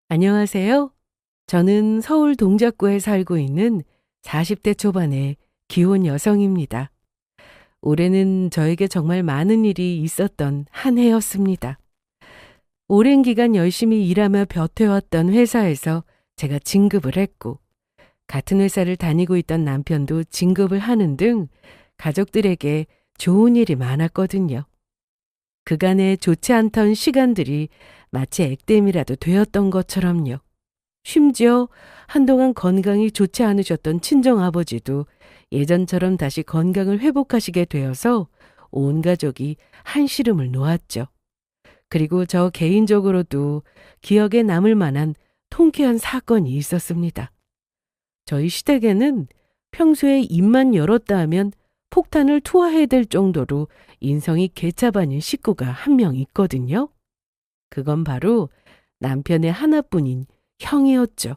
안녕하세요. 저는 서울 동작구에 살고 있는 40대 초반의 기혼 여성입니다. 올해는 저에게 정말 많은 일이 있었던 한 해였습니다. 오랜 기간 열심히 일하며 버텨왔던 회사에서 제가 진급을 했고, 같은 회사를 다니고 있던 남편도 진급을 하는 등 가족들에게 좋은 일이 많았거든요. 그간의 좋지 않던 시간들이 마치 액땜이라도 되었던 것처럼요. 심지어 한동안 건강이 좋지 않으셨던 친정아버지도 예전처럼 다시 건강을 회복하시게 되어서 온 가족이 한시름을 놓았죠. 그리고 저 개인적으로도 기억에 남을 만한 통쾌한 사건이 있었습니다. 저희 시댁에는 평소에 입만 열었다 하면 폭탄을 투하해야 될 정도로 인성이 개차반인 식구가 한 명 있거든요. 그건 바로 남편의 하나뿐인 형이었죠.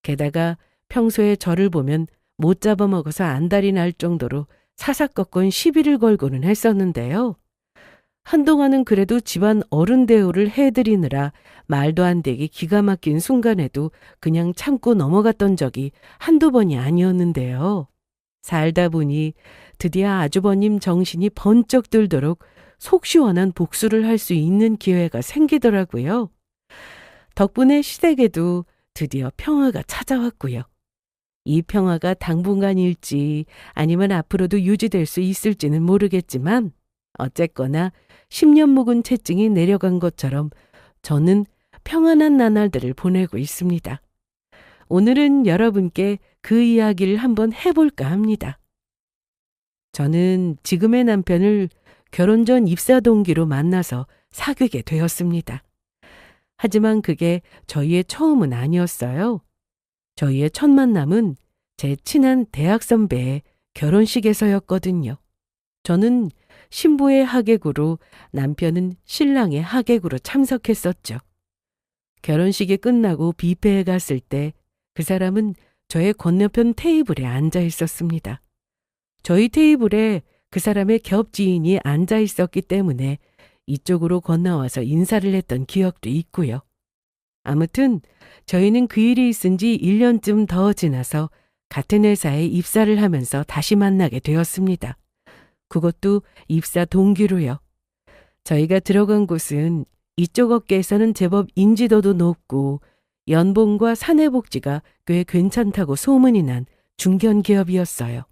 게다가 평소에 저를 보면 못 잡아먹어서 안달이 날 정도로 사사건건 시비를 걸고는 했었는데요. 한동안은 그래도 집안 어른 대우를 해드리느라 말도 안 되게 기가 막힌 순간에도 그냥 참고 넘어갔던 적이 한두 번이 아니었는데요. 살다 보니 드디어 아주버님 정신이 번쩍 들도록 속 시원한 복수를 할 수 있는 기회가 생기더라고요. 덕분에 시댁에도 드디어 평화가 찾아왔고요. 이 평화가 당분간일지 아니면 앞으로도 유지될 수 있을지는 모르겠지만 어쨌거나 10년 묵은 채증이 내려간 것처럼 저는 평안한 나날들을 보내고 있습니다. 오늘은 여러분께 그 이야기를 한번 해볼까 합니다. 저는 지금의 남편을 결혼 전 입사 동기로 만나서 사귀게 되었습니다. 하지만 그게 저희의 처음은 아니었어요. 저희의 첫 만남은 제 친한 대학 선배의 결혼식에서였거든요. 저는 신부의 하객으로 남편은 신랑의 하객으로 참석했었죠. 결혼식이 끝나고 뷔페에 갔을 때 그 사람은 저의 건너편 테이블에 앉아 있었습니다. 저희 테이블에 그 사람의 겹 지인이 앉아 있었기 때문에 이쪽으로 건너와서 인사를 했던 기억도 있고요. 아무튼 저희는 그 일이 있은 지 1년쯤 더 지나서 같은 회사에 입사를 하면서 다시 만나게 되었습니다. 그것도 입사 동기로요. 저희가 들어간 곳은 이쪽 업계에서는 제법 인지도도 높고 연봉과 사내복지가 꽤 괜찮다고 소문이 난 중견기업이었어요.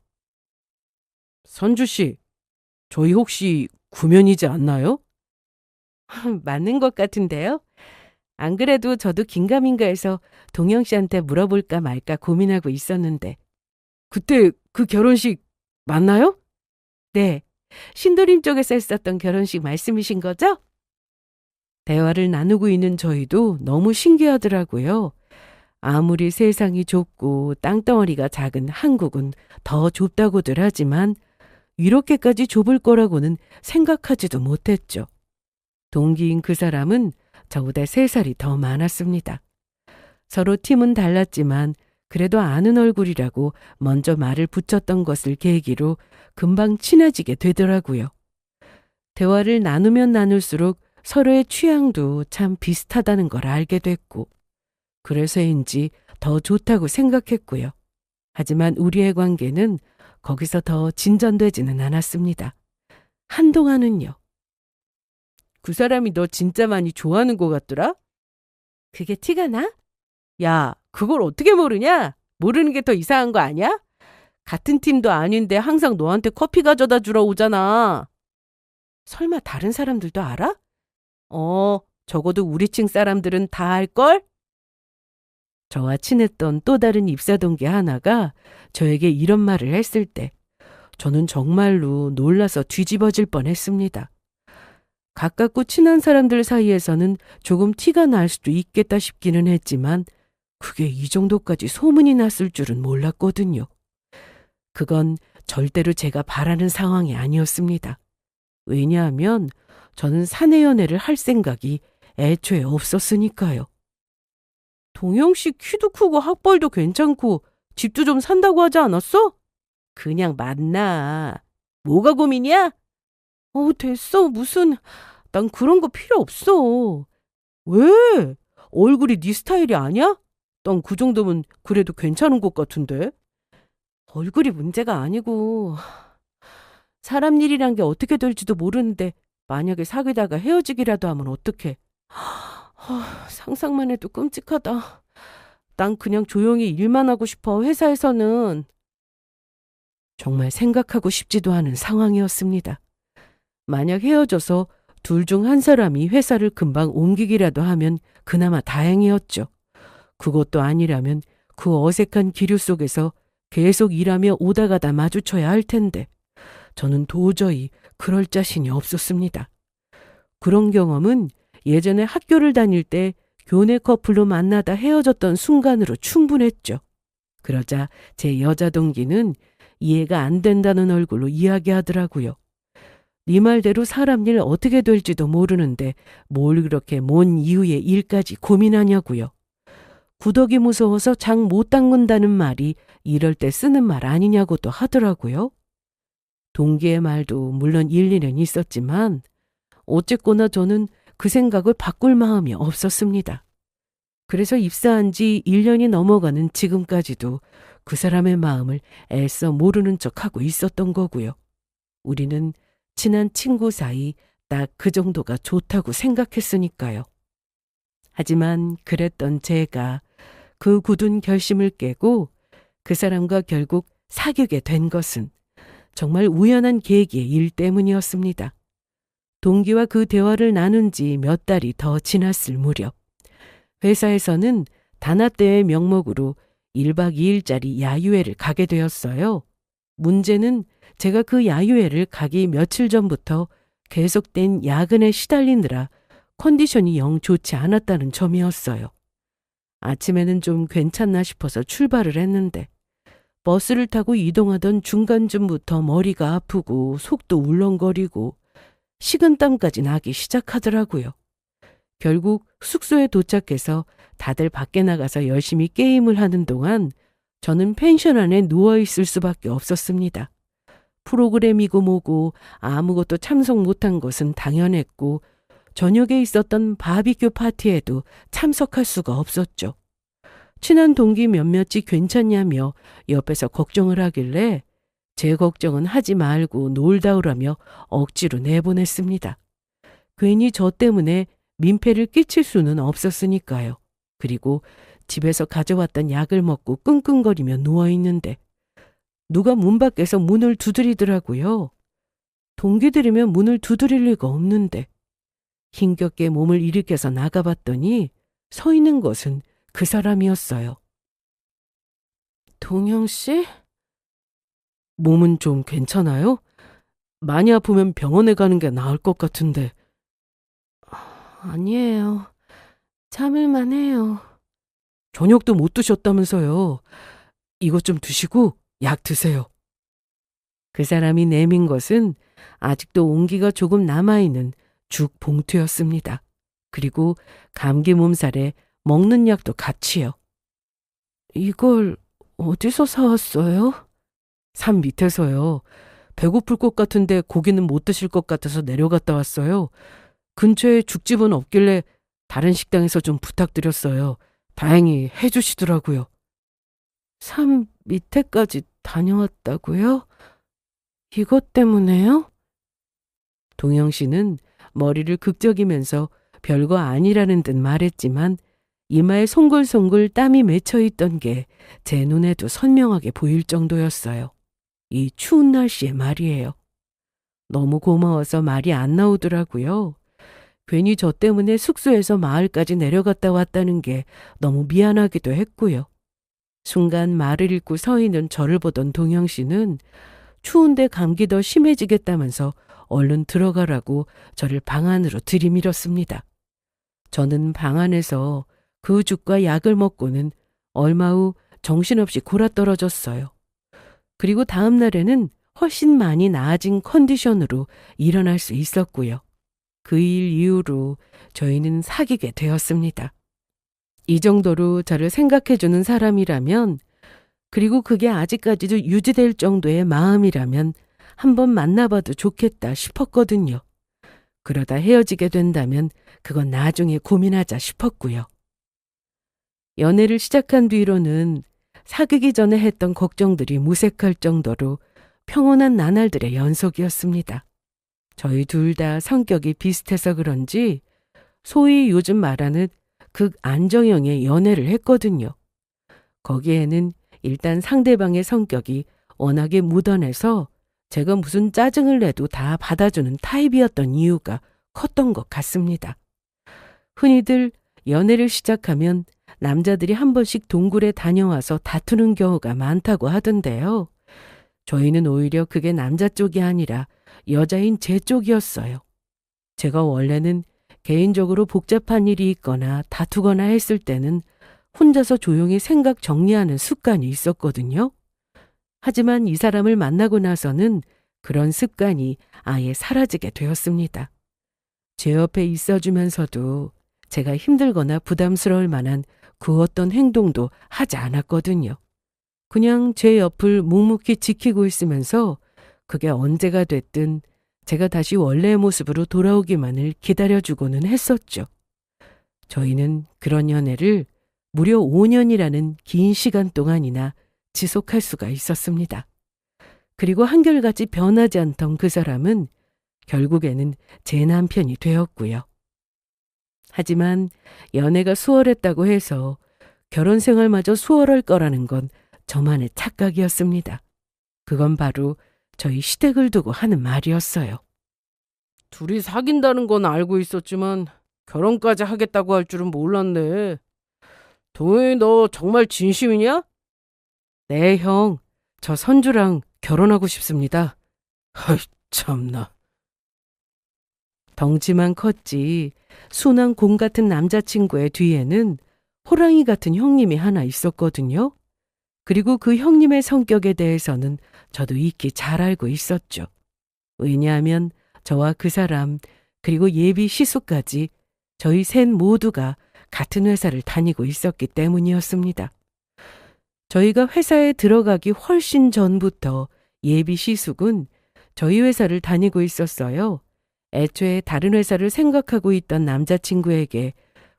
선주 씨, 저희 혹시 구면이지 않나요? 맞는 것 같은데요. 안 그래도 저도 긴가민가해서 동영 씨한테 물어볼까 말까 고민하고 있었는데. 그때 그 결혼식 맞나요? 네. 신도림 쪽에서 했었던 결혼식 말씀이신 거죠? 대화를 나누고 있는 저희도 너무 신기하더라고요. 아무리 세상이 좁고 땅덩어리가 작은 한국은 더 좁다고들 하지만 이렇게까지 좁을 거라고는 생각하지도 못했죠. 동기인 그 사람은 저보다 3살이 더 많았습니다. 서로 팀은 달랐지만 그래도 아는 얼굴이라고 먼저 말을 붙였던 것을 계기로 금방 친해지게 되더라고요. 대화를 나누면 나눌수록 서로의 취향도 참 비슷하다는 걸 알게 됐고 그래서인지 더 좋다고 생각했고요. 하지만 우리의 관계는 거기서 더 진전되지는 않았습니다. 한동안은요. 그 사람이 너 진짜 많이 좋아하는 것 같더라? 그게 티가 나? 야, 그걸 어떻게 모르냐? 모르는 게 더 이상한 거 아니야? 같은 팀도 아닌데 항상 너한테 커피 가져다 주러 오잖아. 설마 다른 사람들도 알아? 적어도 우리 층 사람들은 다 알걸? 저와 친했던 또 다른 입사 동기 하나가 저에게 이런 말을 했을 때 저는 정말로 놀라서 뒤집어질 뻔했습니다. 가깝고 친한 사람들 사이에서는 조금 티가 날 수도 있겠다 싶기는 했지만 그게 이 정도까지 소문이 났을 줄은 몰랐거든요. 그건 절대로 제가 바라는 상황이 아니었습니다. 왜냐하면 저는 사내 연애를 할 생각이 애초에 없었으니까요. 동영 씨 키도 크고 학벌도 괜찮고 집도 좀 산다고 하지 않았어? 그냥 만나. 뭐가 고민이야? 됐어. 무슨 난 그런 거 필요 없어. 왜? 얼굴이 네 스타일이 아니야? 넌 그 정도면 그래도 괜찮은 것 같은데. 얼굴이 문제가 아니고 사람 일이란 게 어떻게 될지도 모르는데 만약에 사귀다가 헤어지기라도 하면 어떡해. 상상만 해도 끔찍하다. 난 그냥 조용히 일만 하고 싶어. 회사에서는. 정말 생각하고 싶지도 않은 상황이었습니다. 만약 헤어져서 둘 중 한 사람이 회사를 금방 옮기기라도 하면 그나마 다행이었죠. 그것도 아니라면 그 어색한 기류 속에서 계속 일하며 오다 가다 마주쳐야 할 텐데 저는 도저히 그럴 자신이 없었습니다. 그런 경험은 예전에 학교를 다닐 때 교내 커플로 만나다 헤어졌던 순간으로 충분했죠. 그러자 제 여자 동기는 이해가 안 된다는 얼굴로 이야기하더라고요. 네 말대로 사람 일 어떻게 될지도 모르는데 뭘 그렇게 뭔 이유의 일까지 고민하냐고요. 구더기 무서워서 장 못 담근다는 말이 이럴 때 쓰는 말 아니냐고도 하더라고요. 동기의 말도 물론 일리는 있었지만 어쨌거나 저는 그 생각을 바꿀 마음이 없었습니다. 그래서 입사한 지 1년이 넘어가는 지금까지도 그 사람의 마음을 애써 모르는 척하고 있었던 거고요. 우리는 친한 친구 사이 딱 그 정도가 좋다고 생각했으니까요. 하지만 그랬던 제가 그 굳은 결심을 깨고 그 사람과 결국 사귀게 된 것은 정말 우연한 계기의 일 때문이었습니다. 동기와 그 대화를 나눈 지 몇 달이 더 지났을 무렵 회사에서는 단합대회 명목으로 1박 2일짜리 야유회를 가게 되었어요. 문제는 제가 그 야유회를 가기 며칠 전부터 계속된 야근에 시달리느라 컨디션이 영 좋지 않았다는 점이었어요. 아침에는 좀 괜찮나 싶어서 출발을 했는데 버스를 타고 이동하던 중간쯤부터 머리가 아프고 속도 울렁거리고 식은땀까지 나기 시작하더라고요. 결국 숙소에 도착해서 다들 밖에 나가서 열심히 게임을 하는 동안 저는 펜션 안에 누워있을 수밖에 없었습니다. 프로그램이고 뭐고 아무것도 참석 못한 것은 당연했고 저녁에 있었던 바비큐 파티에도 참석할 수가 없었죠. 친한 동기 몇몇이 괜찮냐며 옆에서 걱정을 하길래 제 걱정은 하지 말고 놀다 오라며 억지로 내보냈습니다. 괜히 저 때문에 민폐를 끼칠 수는 없었으니까요. 그리고 집에서 가져왔던 약을 먹고 끙끙거리며 누워있는데 누가 문 밖에서 문을 두드리더라고요. 동기들이면 문을 두드릴 리가 없는데 힘겹게 몸을 일으켜서 나가봤더니 서 있는 것은 그 사람이었어요. 동영 씨? 몸은 좀 괜찮아요? 많이 아프면 병원에 가는 게 나을 것 같은데. 아니에요. 참을만 해요. 저녁도 못 드셨다면서요. 이것 좀 드시고 약 드세요. 그 사람이 내민 것은 아직도 온기가 조금 남아있는 죽 봉투였습니다. 그리고 감기 몸살에 먹는 약도 같이요. 이걸 어디서 사왔어요? 산 밑에서요. 배고플 것 같은데 고기는 못 드실 것 같아서 내려갔다 왔어요. 근처에 죽집은 없길래 다른 식당에서 좀 부탁드렸어요. 다행히 해주시더라고요. 산 밑에까지 다녀왔다고요? 이것 때문에요? 동영 씨는 머리를 극적이면서 별거 아니라는 듯 말했지만 이마에 송글송글 땀이 맺혀있던 게 제 눈에도 선명하게 보일 정도였어요. 이 추운 날씨에 말이에요. 너무 고마워서 말이 안 나오더라고요. 괜히 저 때문에 숙소에서 마을까지 내려갔다 왔다는 게 너무 미안하기도 했고요. 순간 말을 잇고 서 있는 저를 보던 동영 씨는 추운데 감기 더 심해지겠다면서 얼른 들어가라고 저를 방 안으로 들이밀었습니다. 저는 방 안에서 그 죽과 약을 먹고는 얼마 후 정신없이 골아떨어졌어요. 그리고 다음 날에는 훨씬 많이 나아진 컨디션으로 일어날 수 있었고요. 그 일 이후로 저희는 사귀게 되었습니다. 이 정도로 저를 생각해주는 사람이라면, 그리고 그게 아직까지도 유지될 정도의 마음이라면 한번 만나봐도 좋겠다 싶었거든요. 그러다 헤어지게 된다면 그건 나중에 고민하자 싶었고요. 연애를 시작한 뒤로는 사귀기 전에 했던 걱정들이 무색할 정도로 평온한 나날들의 연속이었습니다. 저희 둘 다 성격이 비슷해서 그런지 소위 요즘 말하는 극안정형의 연애를 했거든요. 거기에는 일단 상대방의 성격이 워낙에 묻어내서 제가 무슨 짜증을 내도 다 받아주는 타입이었던 이유가 컸던 것 같습니다. 흔히들 연애를 시작하면 남자들이 한 번씩 동굴에 다녀와서 다투는 경우가 많다고 하던데요. 저희는 오히려 그게 남자 쪽이 아니라 여자인 제 쪽이었어요. 제가 원래는 개인적으로 복잡한 일이 있거나 다투거나 했을 때는 혼자서 조용히 생각 정리하는 습관이 있었거든요. 하지만 이 사람을 만나고 나서는 그런 습관이 아예 사라지게 되었습니다. 제 옆에 있어주면서도 제가 힘들거나 부담스러울 만한 그 어떤 행동도 하지 않았거든요. 그냥 제 옆을 묵묵히 지키고 있으면서 그게 언제가 됐든 제가 다시 원래의 모습으로 돌아오기만을 기다려주고는 했었죠. 저희는 그런 연애를 무려 5년이라는 긴 시간 동안이나 지속할 수가 있었습니다. 그리고 한결같이 변하지 않던 그 사람은 결국에는 제 남편이 되었고요. 하지만 연애가 수월했다고 해서 결혼 생활마저 수월할 거라는 건 저만의 착각이었습니다. 그건 바로 저희 시댁을 두고 하는 말이었어요. 둘이 사귄다는 건 알고 있었지만 결혼까지 하겠다고 할 줄은 몰랐네. 동현이 너 정말 진심이냐? 네, 형. 저 선주랑 결혼하고 싶습니다. 아이 참나. 덩치만 컸지 순한 곰 같은 남자친구의 뒤에는 호랑이 같은 형님이 하나 있었거든요. 그리고 그 형님의 성격에 대해서는 저도 익히 잘 알고 있었죠. 왜냐하면 저와 그 사람 그리고 예비 시숙까지 저희 셋 모두가 같은 회사를 다니고 있었기 때문이었습니다. 저희가 회사에 들어가기 훨씬 전부터 예비 시숙은 저희 회사를 다니고 있었어요. 애초에 다른 회사를 생각하고 있던 남자친구에게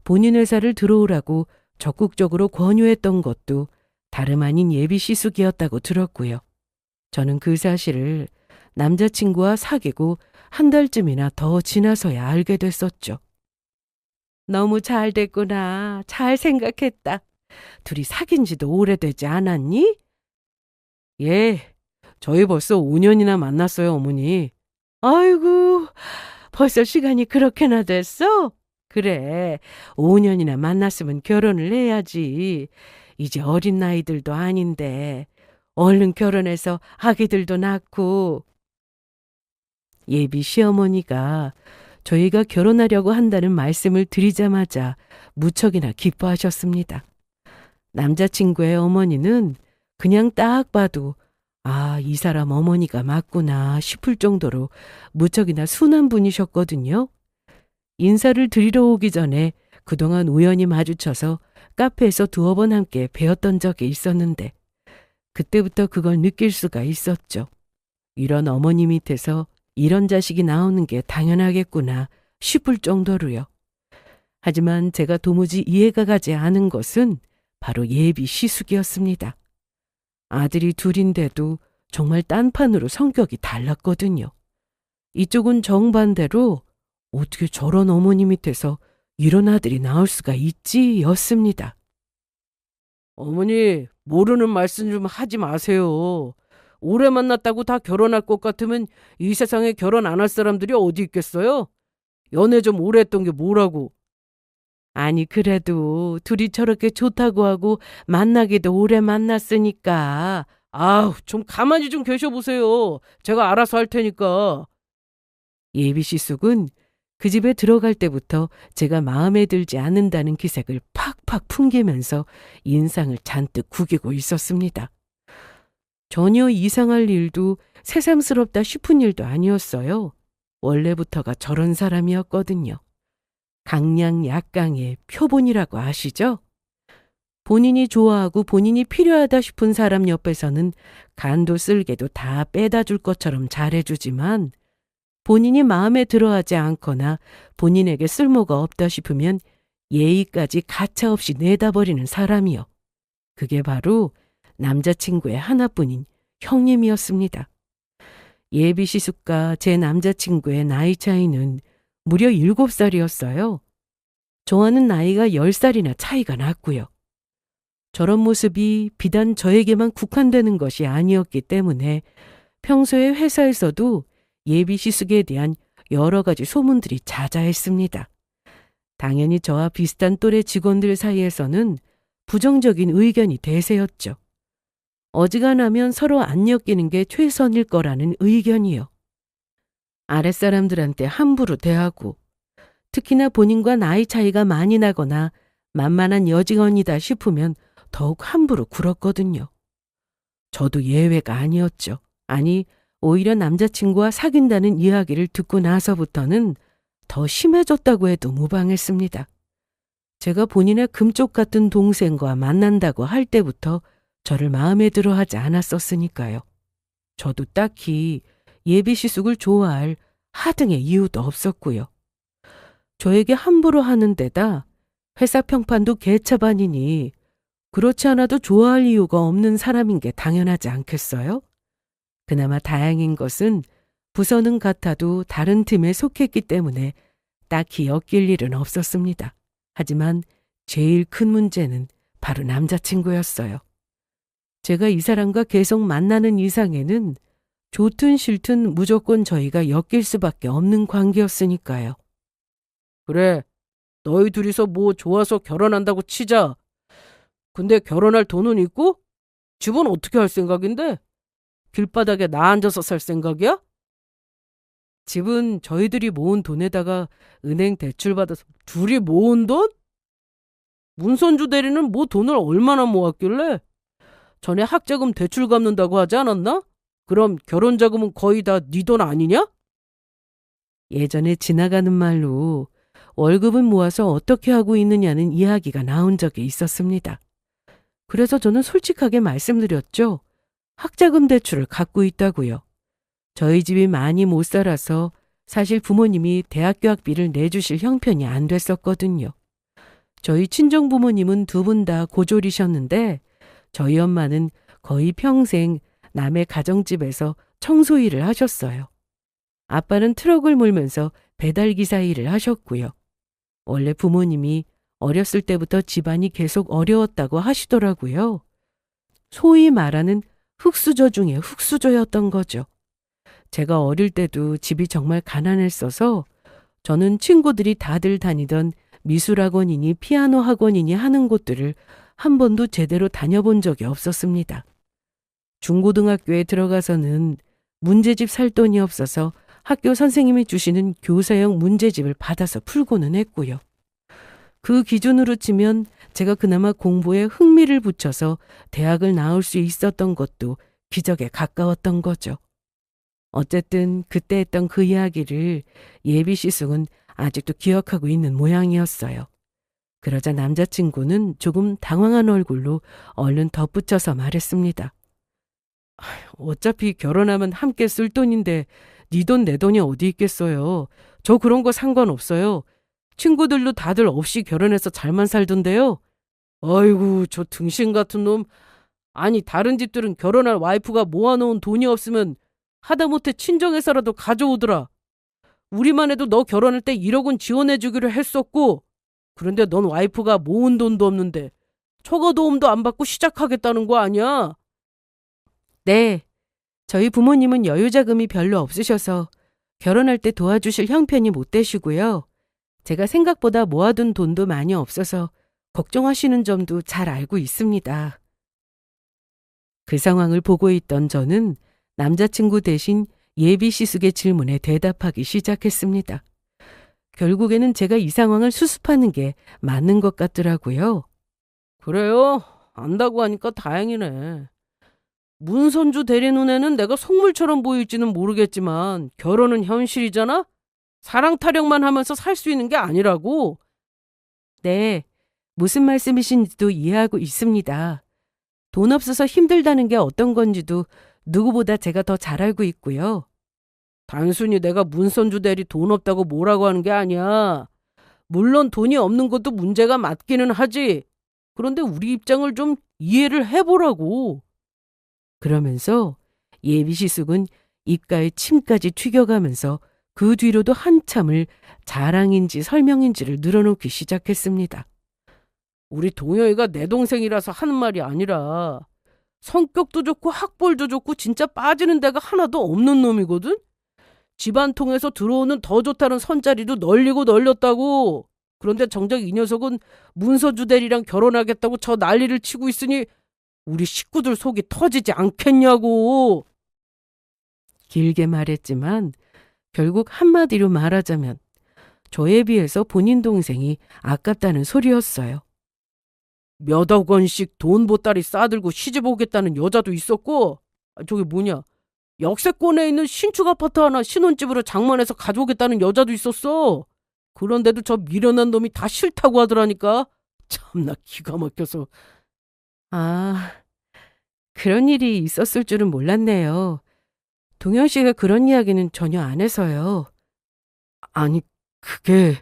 본인 회사를 들어오라고 적극적으로 권유했던 것도 다름 아닌 예비 시숙이었다고 들었고요. 저는 그 사실을 남자친구와 사귀고 한 달쯤이나 더 지나서야 알게 됐었죠. 너무 잘 됐구나. 잘 생각했다. 둘이 사귄 지도 오래되지 않았니? 예, 저희 벌써 5년이나 만났어요, 어머니. 아이고, 벌써 시간이 그렇게나 됐어? 그래, 5년이나 만났으면 결혼을 해야지. 이제 어린 나이들도 아닌데 얼른 결혼해서 아기들도 낳고. 예비 시어머니가 저희가 결혼하려고 한다는 말씀을 드리자마자 무척이나 기뻐하셨습니다. 남자친구의 어머니는 그냥 딱 봐도 아, 이 사람 어머니가 맞구나 싶을 정도로 무척이나 순한 분이셨거든요. 인사를 드리러 오기 전에 그동안 우연히 마주쳐서 카페에서 두어 번 함께 뵈었던 적이 있었는데 그때부터 그걸 느낄 수가 있었죠. 이런 어머니 밑에서 이런 자식이 나오는 게 당연하겠구나 싶을 정도로요. 하지만 제가 도무지 이해가 가지 않은 것은 바로 예비 시숙이었습니다. 아들이 둘인데도 정말 딴판으로 성격이 달랐거든요. 이쪽은 정반대로 어떻게 저런 어머니 밑에서 이런 아들이 나올 수가 있지 였습니다. 어머니, 모르는 말씀 좀 하지 마세요. 오래 만났다고 다 결혼할 것 같으면 이 세상에 결혼 안 할 사람들이 어디 있겠어요? 연애 좀 오래 했던 게 뭐라고. 아니 그래도 둘이 저렇게 좋다고 하고 만나기도 오래 만났으니까. 아우, 좀 가만히 좀 계셔보세요. 제가 알아서 할 테니까. 예비 시숙은 그 집에 들어갈 때부터 제가 마음에 들지 않는다는 기색을 팍팍 풍기면서 인상을 잔뜩 구기고 있었습니다. 전혀 이상할 일도 새삼스럽다 싶은 일도 아니었어요. 원래부터가 저런 사람이었거든요. 강약 약강의 표본이라고 아시죠? 본인이 좋아하고 본인이 필요하다 싶은 사람 옆에서는 간도 쓸개도 다 빼다 줄 것처럼 잘해주지만 본인이 마음에 들어하지 않거나 본인에게 쓸모가 없다 싶으면 예의까지 가차없이 내다버리는 사람이요. 그게 바로 남자친구의 하나뿐인 형님이었습니다. 예비 시숙과 제 남자친구의 나이 차이는 무려 7살이었어요. 저와는 나이가 10살이나 차이가 났고요. 저런 모습이 비단 저에게만 국한되는 것이 아니었기 때문에 평소에 회사에서도 예비 시숙에 대한 여러 가지 소문들이 자자했습니다. 당연히 저와 비슷한 또래 직원들 사이에서는 부정적인 의견이 대세였죠. 어지간하면 서로 안 엮이는 게 최선일 거라는 의견이요. 아랫사람들한테 함부로 대하고 특히나 본인과 나이 차이가 많이 나거나 만만한 여직원이다 싶으면 더욱 함부로 굴었거든요. 저도 예외가 아니었죠. 아니, 오히려 남자친구와 사귄다는 이야기를 듣고 나서부터는 더 심해졌다고 해도 무방했습니다. 제가 본인의 금쪽 같은 동생과 만난다고 할 때부터 저를 마음에 들어 하지 않았었으니까요. 저도 딱히 예비 시숙을 좋아할 하등의 이유도 없었고요. 저에게 함부로 하는 데다 회사 평판도 개차반이니 그렇지 않아도 좋아할 이유가 없는 사람인 게 당연하지 않겠어요? 그나마 다행인 것은 부서는 같아도 다른 팀에 속했기 때문에 딱히 엮일 일은 없었습니다. 하지만 제일 큰 문제는 바로 남자친구였어요. 제가 이 사람과 계속 만나는 이상에는 좋든 싫든 무조건 저희가 엮일 수밖에 없는 관계였으니까요. 그래, 너희 둘이서 뭐 좋아서 결혼한다고 치자. 근데 결혼할 돈은 있고? 집은 어떻게 할 생각인데? 길바닥에 나 앉아서 살 생각이야? 집은 저희들이 모은 돈에다가 은행 대출 받아서. 둘이 모은 돈? 문선주 대리는 뭐 돈을 얼마나 모았길래? 전에 학자금 대출 갚는다고 하지 않았나? 그럼 결혼자금은 거의 다 네 돈 아니냐? 예전에 지나가는 말로 월급은 모아서 어떻게 하고 있느냐는 이야기가 나온 적이 있었습니다. 그래서 저는 솔직하게 말씀드렸죠. 학자금 대출을 갖고 있다고요. 저희 집이 많이 못 살아서 사실 부모님이 대학교 학비를 내주실 형편이 안 됐었거든요. 저희 친정 부모님은 두 분 다 고졸이셨는데 저희 엄마는 거의 평생 남의 가정집에서 청소 일을 하셨어요. 아빠는 트럭을 몰면서 배달기사 일을 하셨고요. 원래 부모님이 어렸을 때부터 집안이 계속 어려웠다고 하시더라고요. 소위 말하는 흙수저 중에 흙수저였던 거죠. 제가 어릴 때도 집이 정말 가난했어서 저는 친구들이 다들 다니던 미술학원이니 피아노 학원이니 하는 곳들을 한 번도 제대로 다녀본 적이 없었습니다. 중고등학교에 들어가서는 문제집 살 돈이 없어서 학교 선생님이 주시는 교사용 문제집을 받아서 풀고는 했고요. 그 기준으로 치면 제가 그나마 공부에 흥미를 붙여서 대학을 나올 수 있었던 것도 기적에 가까웠던 거죠. 어쨌든 그때 했던 그 이야기를 예비 시숙은 아직도 기억하고 있는 모양이었어요. 그러자 남자친구는 조금 당황한 얼굴로 얼른 덧붙여서 말했습니다. 어차피 결혼하면 함께 쓸 돈인데 네 돈 내 돈이 어디 있겠어요. 저 그런 거 상관없어요. 친구들도 다들 없이 결혼해서 잘만 살던데요. 아이고 저 등신 같은 놈. 아니 다른 집들은 결혼할 와이프가 모아놓은 돈이 없으면 하다못해 친정에서라도 가져오더라. 우리만 해도 너 결혼할 때 1억 원 지원해주기로 했었고 그런데 넌 와이프가 모은 돈도 없는데 초과 도움도 안 받고 시작하겠다는 거 아니야? 네, 저희 부모님은 여유자금이 별로 없으셔서 결혼할 때 도와주실 형편이 못 되시고요. 제가 생각보다 모아둔 돈도 많이 없어서 걱정하시는 점도 잘 알고 있습니다. 그 상황을 보고 있던 저는 남자친구 대신 예비 시숙의 질문에 대답하기 시작했습니다. 결국에는 제가 이 상황을 수습하는 게 맞는 것 같더라고요. 그래요? 안다고 하니까 다행이네. 문선주 대리 눈에는 내가 속물처럼 보일지는 모르겠지만 결혼은 현실이잖아? 사랑 타령만 하면서 살 수 있는 게 아니라고. 네, 무슨 말씀이신지도 이해하고 있습니다. 돈 없어서 힘들다는 게 어떤 건지도 누구보다 제가 더 잘 알고 있고요. 단순히 내가 문선주 대리 돈 없다고 뭐라고 하는 게 아니야. 물론 돈이 없는 것도 문제가 맞기는 하지. 그런데 우리 입장을 좀 이해를 해보라고. 그러면서 예비시숙은 입가에 침까지 튀겨가면서 그 뒤로도 한참을 자랑인지 설명인지를 늘어놓기 시작했습니다. 우리 동영이가 내 동생이라서 하는 말이 아니라 성격도 좋고 학벌도 좋고 진짜 빠지는 데가 하나도 없는 놈이거든? 집안 통해서 들어오는 더 좋다는 선자리도 널리고 널렸다고. 그런데 정작 이 녀석은 문서주 대리랑 결혼하겠다고 저 난리를 치고 있으니 우리 식구들 속이 터지지 않겠냐고. 길게 말했지만 결국 한마디로 말하자면 저에 비해서 본인 동생이 아깝다는 소리였어요. 몇억 원씩 돈 보따리 싸들고 시집 오겠다는 여자도 있었고, 저기 뭐냐, 역세권에 있는 신축 아파트 하나 신혼집으로 장만해서 가져오겠다는 여자도 있었어. 그런데도 저 미련한 놈이 다 싫다고 하더라니까. 참나 기가 막혀서. 아, 그런 일이 있었을 줄은 몰랐네요. 동현 씨가 그런 이야기는 전혀 안 해서요. 아니, 그게...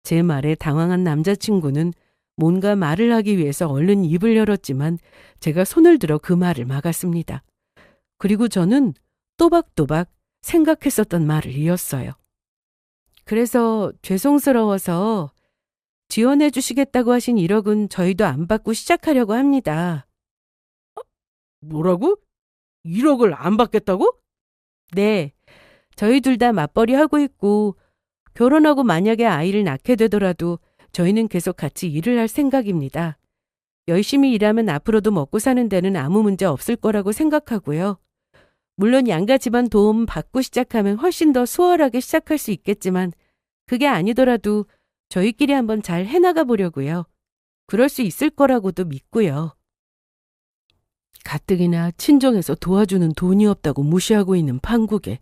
제 말에 당황한 남자친구는 뭔가 말을 하기 위해서 얼른 입을 열었지만 제가 손을 들어 그 말을 막았습니다. 그리고 저는 또박또박 생각했었던 말을 이었어요. 그래서 죄송스러워서 지원해 주시겠다고 하신 1억은 저희도 안 받고 시작하려고 합니다. 뭐라고? 1억을 안 받겠다고? 네, 저희 둘 다 맞벌이 하고 있고 결혼하고 만약에 아이를 낳게 되더라도 저희는 계속 같이 일을 할 생각입니다. 열심히 일하면 앞으로도 먹고 사는 데는 아무 문제 없을 거라고 생각하고요. 물론 양가 집안 도움 받고 시작하면 훨씬 더 수월하게 시작할 수 있겠지만 그게 아니더라도 저희끼리 한번 잘 해나가 보려고요. 그럴 수 있을 거라고도 믿고요. 가뜩이나 친정에서 도와주는 돈이 없다고 무시하고 있는 판국에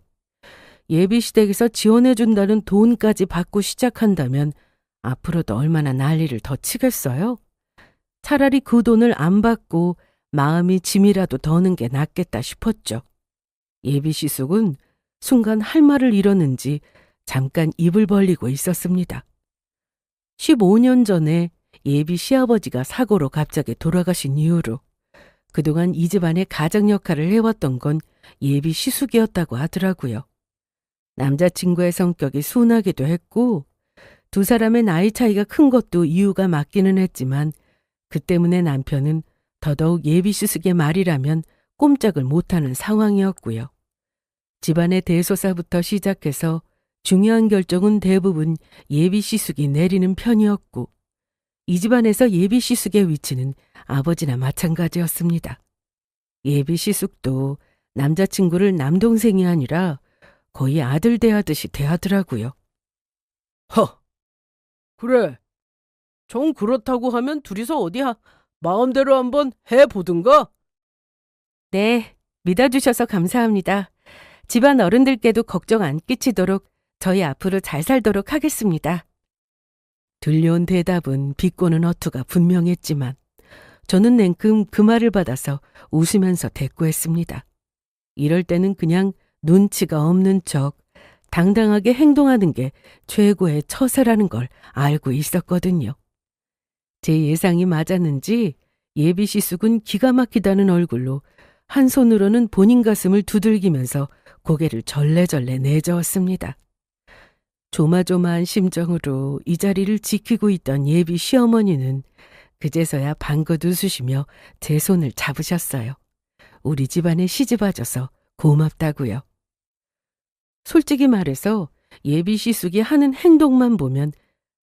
예비시댁에서 지원해준다는 돈까지 받고 시작한다면 앞으로도 얼마나 난리를 더 치겠어요? 차라리 그 돈을 안 받고 마음이 짐이라도 더는 게 낫겠다 싶었죠. 예비시숙은 순간 할 말을 잃었는지 잠깐 입을 벌리고 있었습니다. 15년 전에 예비 시아버지가 사고로 갑자기 돌아가신 이후로 그동안 이 집안의 가장 역할을 해왔던 건 예비 시숙이었다고 하더라고요. 남자친구의 성격이 순하기도 했고 두 사람의 나이 차이가 큰 것도 이유가 맞기는 했지만 그 때문에 남편은 더더욱 예비 시숙의 말이라면 꼼짝을 못하는 상황이었고요. 집안의 대소사부터 시작해서 중요한 결정은 대부분 예비 시숙이 내리는 편이었고 이 집안에서 예비 시숙의 위치는 아버지나 마찬가지였습니다. 예비 시숙도 남자친구를 남동생이 아니라 거의 아들 대하듯이 대하더라고요. 허, 그래. 정 그렇다고 하면 둘이서 어디 마음대로 한번 해보든가? 네, 믿어주셔서 감사합니다. 집안 어른들께도 걱정 안 끼치도록 저희 앞으로 잘 살도록 하겠습니다. 들려온 대답은 비꼬는 어투가 분명했지만 저는 냉큼 그 말을 받아서 웃으면서 대꾸했습니다. 이럴 때는 그냥 눈치가 없는 척 당당하게 행동하는 게 최고의 처세라는 걸 알고 있었거든요. 제 예상이 맞았는지 예비 시숙은 기가 막히다는 얼굴로 한 손으로는 본인 가슴을 두들기면서 고개를 절레절레 내저었습니다. 조마조마한 심정으로 이 자리를 지키고 있던 예비 시어머니는 그제서야 방긋 웃으시며 제 손을 잡으셨어요. 우리 집안에 시집와줘서 고맙다고요. 솔직히 말해서 예비 시숙이 하는 행동만 보면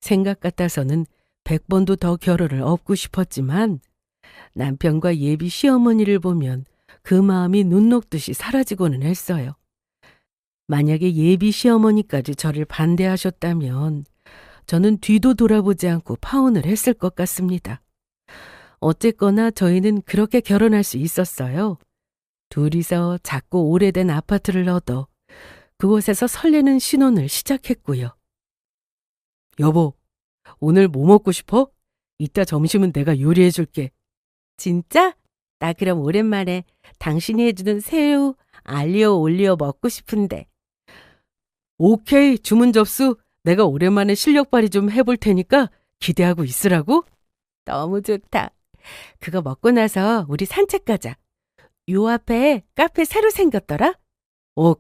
생각 같아서는 100번도 더 결혼을 업고 싶었지만 남편과 예비 시어머니를 보면 그 마음이 눈 녹듯이 사라지고는 했어요. 만약에 예비 시어머니까지 저를 반대하셨다면 저는 뒤도 돌아보지 않고 파혼을 했을 것 같습니다. 어쨌거나 저희는 그렇게 결혼할 수 있었어요. 둘이서 작고 오래된 아파트를 얻어 그곳에서 설레는 신혼을 시작했고요. 여보, 오늘 뭐 먹고 싶어? 이따 점심은 내가 요리해 줄게. 진짜? 나 그럼 오랜만에 당신이 해주는 새우, 알리오 올리오 먹고 싶은데. 오케이, 주문 접수. 내가 오랜만에 실력 발휘 좀 해볼 테니까 기대하고 있으라고? 너무 좋다. 그거 먹고 나서 우리 산책 가자. 요 앞에 카페 새로 생겼더라?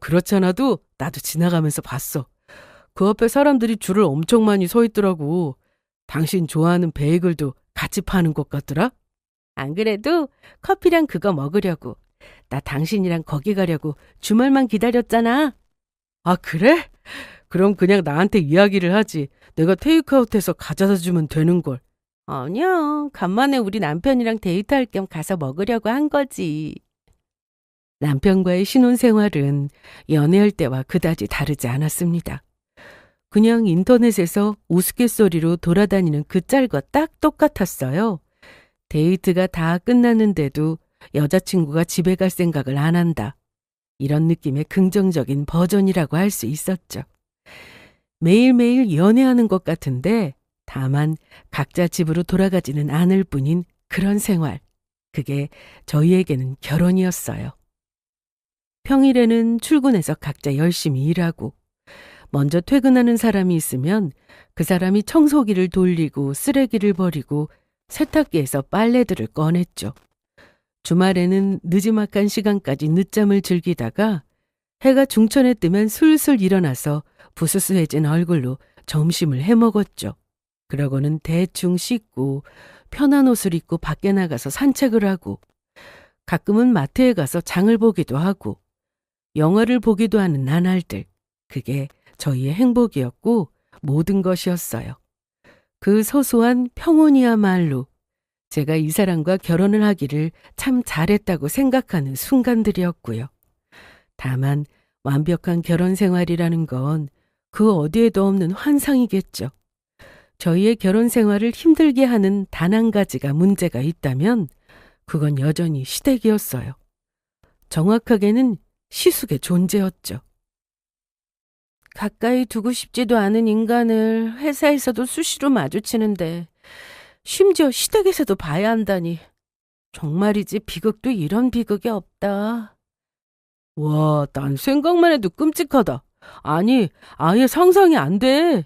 그렇잖아도 나도 지나가면서 봤어. 그 앞에 사람들이 줄을 엄청 많이 서 있더라고. 당신 좋아하는 베이글도 같이 파는 것 같더라? 안 그래도 커피랑 그거 먹으려고. 나 당신이랑 거기 가려고 주말만 기다렸잖아. 아, 그래? 그럼 그냥 나한테 이야기를 하지. 내가 테이크아웃해서 가져다 주면 되는걸. 아니야. 간만에 우리 남편이랑 데이트할 겸 가서 먹으려고 한 거지. 남편과의 신혼생활은 연애할 때와 그다지 다르지 않았습니다. 그냥 인터넷에서 우스갯소리로 돌아다니는 그 짤과 딱 똑같았어요. 데이트가 다 끝났는데도 여자친구가 집에 갈 생각을 안 한다. 이런 느낌의 긍정적인 버전이라고 할 수 있었죠. 매일매일 연애하는 것 같은데 다만 각자 집으로 돌아가지는 않을 뿐인 그런 생활. 그게 저희에게는 결혼이었어요. 평일에는 출근해서 각자 열심히 일하고 먼저 퇴근하는 사람이 있으면 그 사람이 청소기를 돌리고 쓰레기를 버리고 세탁기에서 빨래들을 꺼냈죠. 주말에는 느지막한 시간까지 늦잠을 즐기다가 해가 중천에 뜨면 술술 일어나서 부스스해진 얼굴로 점심을 해먹었죠. 그러고는 대충 씻고 편한 옷을 입고 밖에 나가서 산책을 하고 가끔은 마트에 가서 장을 보기도 하고 영화를 보기도 하는 나날들. 그게 저희의 행복이었고 모든 것이었어요. 그 소소한 평온이야말로 제가 이 사람과 결혼을 하기를 참 잘했다고 생각하는 순간들이었고요. 다만 완벽한 결혼 생활이라는 건 그 어디에도 없는 환상이겠죠. 저희의 결혼 생활을 힘들게 하는 단 한 가지가 문제가 있다면 그건 여전히 시댁이었어요. 정확하게는 시숙의 존재였죠. 가까이 두고 싶지도 않은 인간을 회사에서도 수시로 마주치는데 심지어 시댁에서도 봐야 한다니. 정말이지 비극도 이런 비극이 없다. 와, 난 생각만 해도 끔찍하다. 아니, 아예 상상이 안 돼.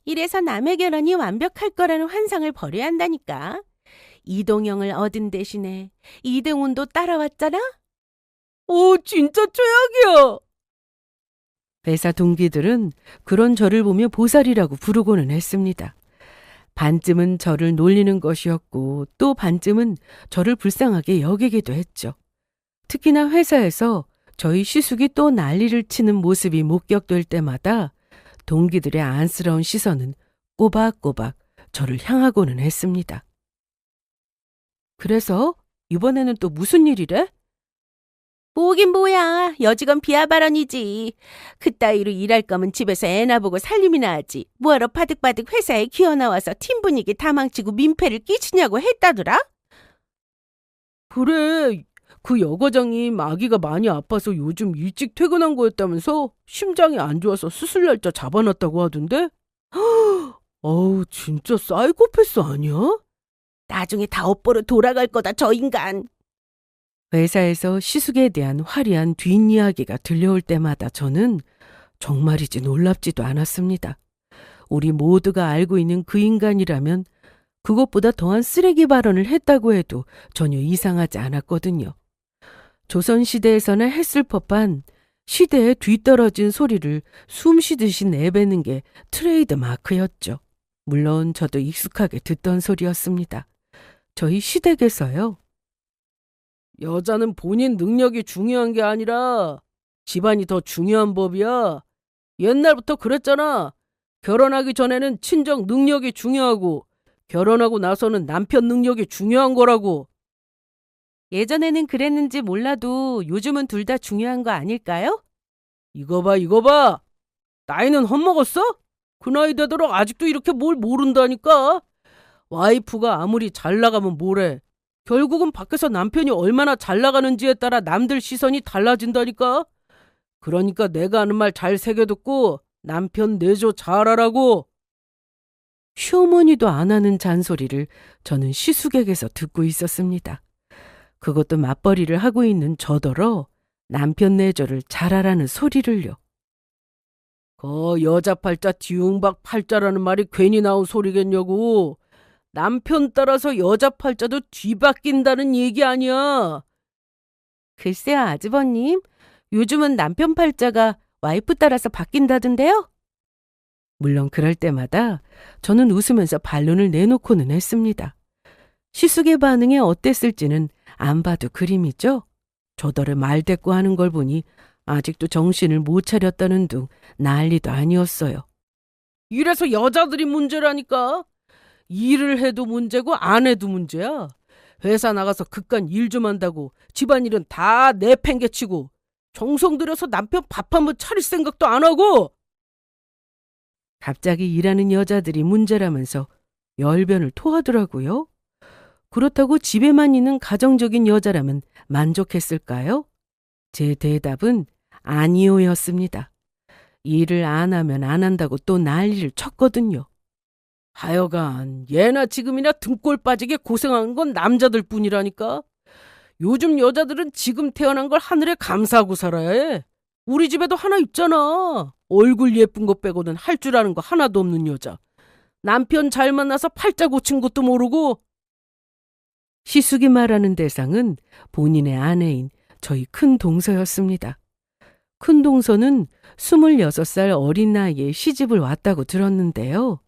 이래서 남의 결혼이 완벽할 거라는 환상을 버려야 한다니까. 이동형을 얻은 대신에 이등훈도 따라왔잖아? 진짜 최악이야. 회사 동기들은 그런 저를 보며 보살이라고 부르고는 했습니다. 반쯤은 저를 놀리는 것이었고 또 반쯤은 저를 불쌍하게 여기기도 했죠. 특히나 회사에서 저희 시숙이 또 난리를 치는 모습이 목격될 때마다 동기들의 안쓰러운 시선은 꼬박꼬박 저를 향하고는 했습니다. 그래서 이번에는 또 무슨 일이래? 뭐긴 뭐야. 여직원 비하 발언이지. 그따위로 일할 거면 집에서 애나 보고 살림이나 하지. 뭐하러 바득바득 회사에 기어나와서 팀 분위기 다 망치고 민폐를 끼치냐고 했다더라? 그래, 그 여과장이 아기가 많이 아파서 요즘 일찍 퇴근한 거였다면서 심장이 안 좋아서 수술 날짜 잡아놨다고 하던데? 어우, 진짜 사이코패스 아니야? 나중에 다 업보로 돌아갈 거다 저 인간. 회사에서 시숙에 대한 화려한 뒷이야기가 들려올 때마다 저는 정말이지 놀랍지도 않았습니다. 우리 모두가 알고 있는 그 인간이라면 그것보다 더한 쓰레기 발언을 했다고 해도 전혀 이상하지 않았거든요. 조선시대에서나 했을 법한 시대에 뒤떨어진 소리를 숨쉬듯이 내뱉는 게 트레이드 마크였죠. 물론 저도 익숙하게 듣던 소리였습니다. 저희 시댁에서요. 여자는 본인 능력이 중요한 게 아니라 집안이 더 중요한 법이야. 옛날부터 그랬잖아. 결혼하기 전에는 친정 능력이 중요하고 결혼하고 나서는 남편 능력이 중요한 거라고. 예전에는 그랬는지 몰라도 요즘은 둘 다 중요한 거 아닐까요? 이거 봐. 나이는 헛먹었어? 그 나이 되도록 아직도 이렇게 뭘 모른다니까. 와이프가 아무리 잘 나가면 뭐래. 결국은 밖에서 남편이 얼마나 잘 나가는지에 따라 남들 시선이 달라진다니까. 그러니까 내가 하는 말 잘 새겨듣고 남편 내조 잘하라고. 시어머니도 안 하는 잔소리를 저는 시숙에게서 듣고 있었습니다. 그것도 맞벌이를 하고 있는 저더러 남편 내조를 잘하라는 소리를요. 그 여자 팔자 뒤웅박 팔자라는 말이 괜히 나온 소리겠냐고. 남편 따라서 여자 팔자도 뒤바뀐다는 얘기 아니야. 글쎄요, 아주버님. 요즘은 남편 팔자가 와이프 따라서 바뀐다던데요? 물론 그럴 때마다 저는 웃으면서 반론을 내놓고는 했습니다. 시숙의 반응이 어땠을지는 안 봐도 그림이죠. 저더러 말대꾸 하는 걸 보니 아직도 정신을 못 차렸다는 둥 난리도 아니었어요. 이래서 여자들이 문제라니까. 일을 해도 문제고 안 해도 문제야. 회사 나가서 그깟 일 좀 한다고 집안일은 다 내팽개치고 정성 들여서 남편 밥 한 번 차릴 생각도 안 하고. 갑자기 일하는 여자들이 문제라면서 열변을 토하더라고요. 그렇다고 집에만 있는 가정적인 여자라면 만족했을까요? 제 대답은 아니오였습니다. 일을 안 하면 안 한다고 또 난리를 쳤거든요. 하여간 예나 지금이나 등골 빠지게 고생한 건 남자들 뿐이라니까. 요즘 여자들은 지금 태어난 걸 하늘에 감사하고 살아야 해. 우리 집에도 하나 있잖아. 얼굴 예쁜 거 빼고는 할 줄 아는 거 하나도 없는 여자. 남편 잘 만나서 팔자 고친 것도 모르고. 시숙이 말하는 대상은 본인의 아내인 저희 큰 동서였습니다. 큰 동서는 26살 어린 나이에 시집을 왔다고 들었는데요.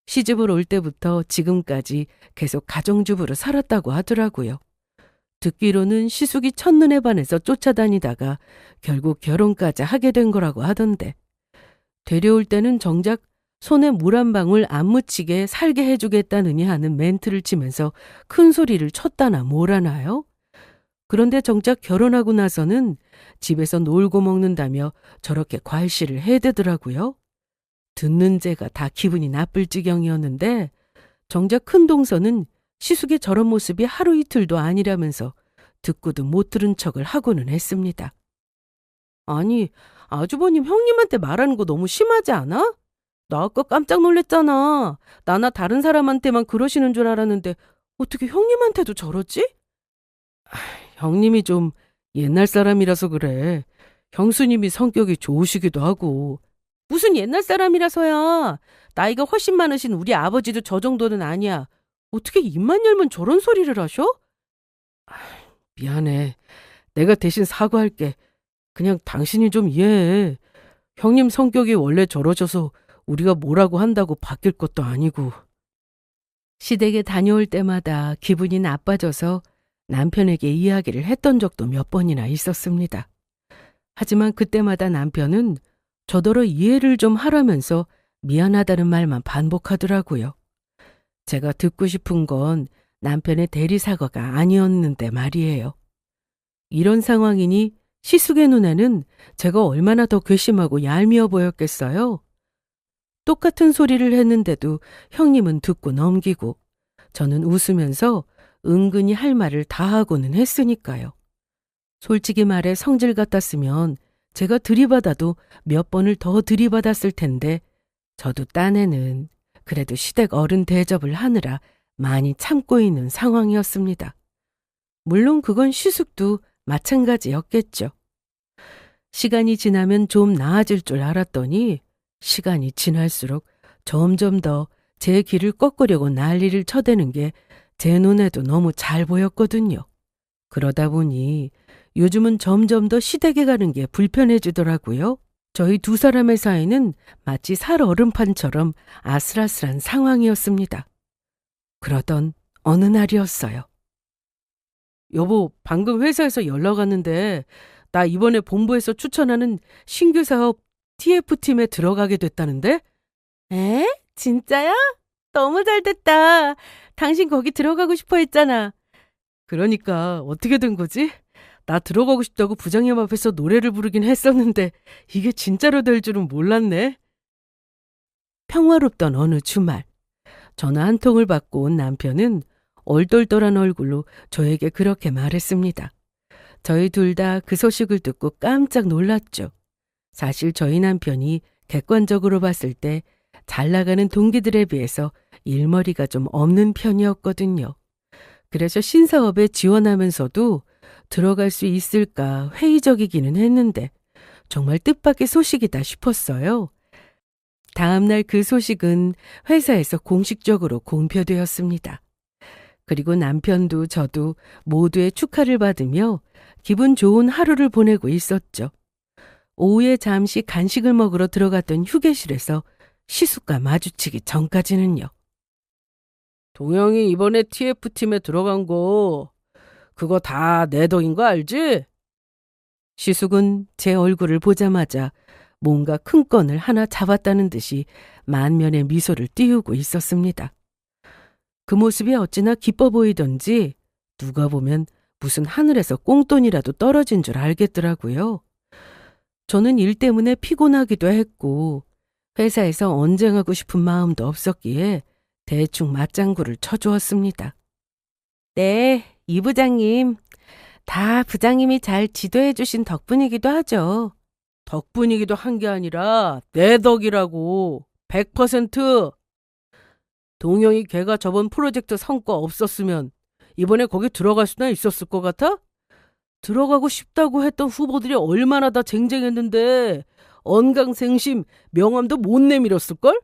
시집을 올 때부터 지금까지 계속 가정주부로 살았다고 하더라고요. 듣기로는 시숙이 첫눈에 반해서 쫓아다니다가 결국 결혼까지 하게 된 거라고 하던데, 데려올 때는 정작 손에 물 한 방울 안 묻히게 살게 해주겠다느니 하는 멘트를 치면서 큰 소리를 쳤다나 뭐라나요? 그런데 정작 결혼하고 나서는 집에서 놀고 먹는다며 저렇게 괄시를 해대더라고요. 듣는 제가 다 기분이 나쁠 지경이었는데 정작 큰 동서는 시숙의 저런 모습이 하루 이틀도 아니라면서 듣고도 못 들은 척을 하고는 했습니다. 아니, 아주버님 형님한테 말하는 거 너무 심하지 않아? 나 아까 깜짝 놀랬잖아. 나나 다른 사람한테만 그러시는 줄 알았는데 어떻게 형님한테도 저러지? 형님이 좀 옛날 사람이라서 그래. 형수님이 성격이 좋으시기도 하고. 무슨 옛날 사람이라서야. 나이가 훨씬 많으신 우리 아버지도 저 정도는 아니야. 어떻게 입만 열면 저런 소리를 하셔? 미안해. 내가 대신 사과할게. 그냥 당신이 좀 이해해. 형님 성격이 원래 저러셔서 우리가 뭐라고 한다고 바뀔 것도 아니고. 시댁에 다녀올 때마다 기분이 나빠져서 남편에게 이야기를 했던 적도 몇 번이나 있었습니다. 하지만 그때마다 남편은 저더러 이해를 좀 하라면서 미안하다는 말만 반복하더라고요. 제가 듣고 싶은 건 남편의 대리사과가 아니었는데 말이에요. 이런 상황이니 시숙의 눈에는 제가 얼마나 더 괘씸하고 얄미워 보였겠어요? 똑같은 소리를 했는데도 형님은 듣고 넘기고 저는 웃으면서 은근히 할 말을 다 하고는 했으니까요. 솔직히 말해 성질 같았으면 제가 들이받아도 몇 번을 더 들이받았을 텐데 저도 딴에는 그래도 시댁 어른 대접을 하느라 많이 참고 있는 상황이었습니다. 물론 그건 시숙도 마찬가지였겠죠. 시간이 지나면 좀 나아질 줄 알았더니 시간이 지날수록 점점 더 제 길을 꺾으려고 난리를 쳐대는 게 제 눈에도 너무 잘 보였거든요. 그러다 보니 요즘은 점점 더 시댁에 가는 게 불편해지더라고요. 저희 두 사람의 사이는 마치 살얼음판처럼 아슬아슬한 상황이었습니다. 그러던 어느 날이었어요. 여보, 방금 회사에서 연락 왔는데 나 이번에 본부에서 추천하는 신규 사업 TF팀에 들어가게 됐다는데? 에? 진짜야? 너무 잘 됐다. 당신 거기 들어가고 싶어 했잖아. 그러니까 어떻게 된 거지? 나 들어가고 싶다고 부장님 앞에서 노래를 부르긴 했었는데 이게 진짜로 될 줄은 몰랐네. 평화롭던 어느 주말, 전화 한 통을 받고 온 남편은 얼떨떨한 얼굴로 저에게 그렇게 말했습니다. 저희 둘 다 그 소식을 듣고 깜짝 놀랐죠. 사실 저희 남편이 객관적으로 봤을 때 잘 나가는 동기들에 비해서 일머리가 좀 없는 편이었거든요. 그래서 신사업에 지원하면서도 들어갈 수 있을까 회의적이기는 했는데 정말 뜻밖의 소식이다 싶었어요. 다음날 그 소식은 회사에서 공식적으로 공표되었습니다. 그리고 남편도 저도 모두의 축하를 받으며 기분 좋은 하루를 보내고 있었죠. 오후에 잠시 간식을 먹으러 들어갔던 휴게실에서 시숙과 마주치기 전까지는요. 동영이 이번에 TF팀에 들어간 거 그거 다 내 덕인 거 알지? 시숙은 제 얼굴을 보자마자 뭔가 큰 건을 하나 잡았다는 듯이 만면의 미소를 띄우고 있었습니다. 그 모습이 어찌나 기뻐 보이던지 누가 보면 무슨 하늘에서 꽁돈이라도 떨어진 줄 알겠더라고요. 저는 일 때문에 피곤하기도 했고 회사에서 언쟁하고 싶은 마음도 없었기에 대충 맞장구를 쳐주었습니다. 네, 이 부장님. 다 부장님이 잘 지도해 주신 덕분이기도 하죠. 덕분이기도 한 게 아니라 내 덕이라고. 100%. 동영이 걔가 저번 프로젝트 성과 없었으면 이번에 거기 들어갈 수나 있었을 것 같아? 들어가고 싶다고 했던 후보들이 얼마나 다 쟁쟁했는데 언강생심 명함도 못 내밀었을걸?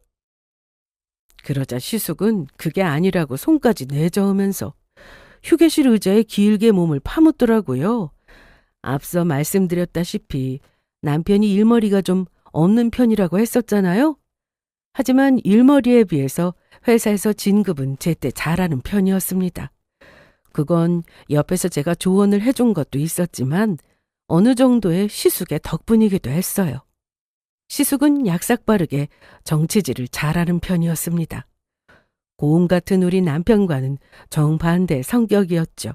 그러자 시숙은 그게 아니라고 손까지 내저으면서 휴게실 의자에 길게 몸을 파묻더라고요. 앞서 말씀드렸다시피 남편이 일머리가 좀 없는 편이라고 했었잖아요. 하지만 일머리에 비해서 회사에서 진급은 제때 잘하는 편이었습니다. 그건 옆에서 제가 조언을 해준 것도 있었지만 어느 정도의 시숙의 덕분이기도 했어요. 시숙은 약삭빠르게 정치질을 잘하는 편이었습니다. 고음 같은 우리 남편과는 정반대 성격이었죠.